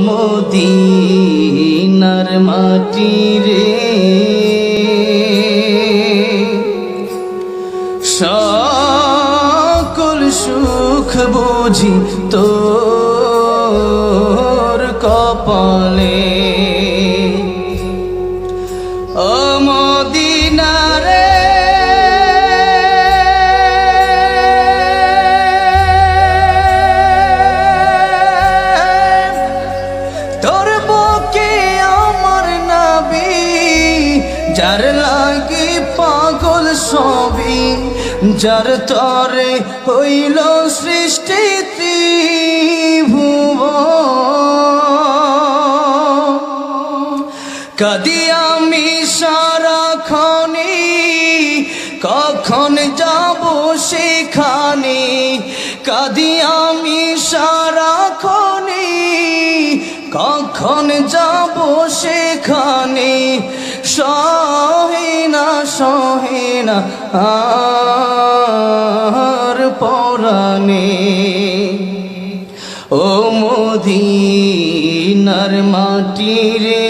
মদিনার মাটি রে সকল সুখ বুঝি তোর কপালে ও মদিনা রে তোর বুকে আমার নবী যার লাগি পাগল সবই যার তরে হইল সৃষ্টি ত্রিভুবন কাঁদি আমি সারাক্ষণে কখন যাব সেখানে কাঁদি আমি সারাক্ষণে কখন যাব সেখানে সহে না আর পরাণে ও মদিনার মাটি রে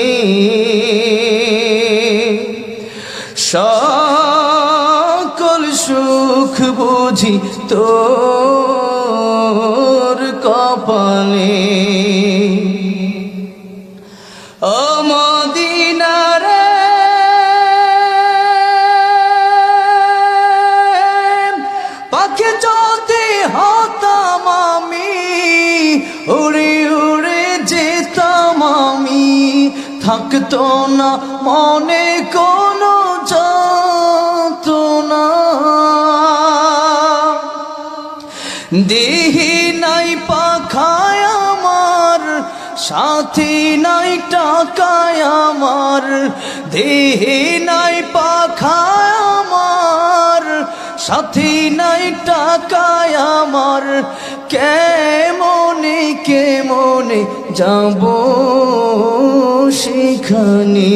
সকল সুখ বুঝি তোর কপালে ও মদিনা রে পাখি যদি হতাম আমি উড়ে উড়ে যেতাম আমি থাকতো না মনে কোনো যন্ত্রণা দেহি নাই পাখায় আমার সাথী নাই টাকায় আমার দেহি নাই পাখায় আমার সাথী নাই টাকায় আমার কেমনে যাব সেখানে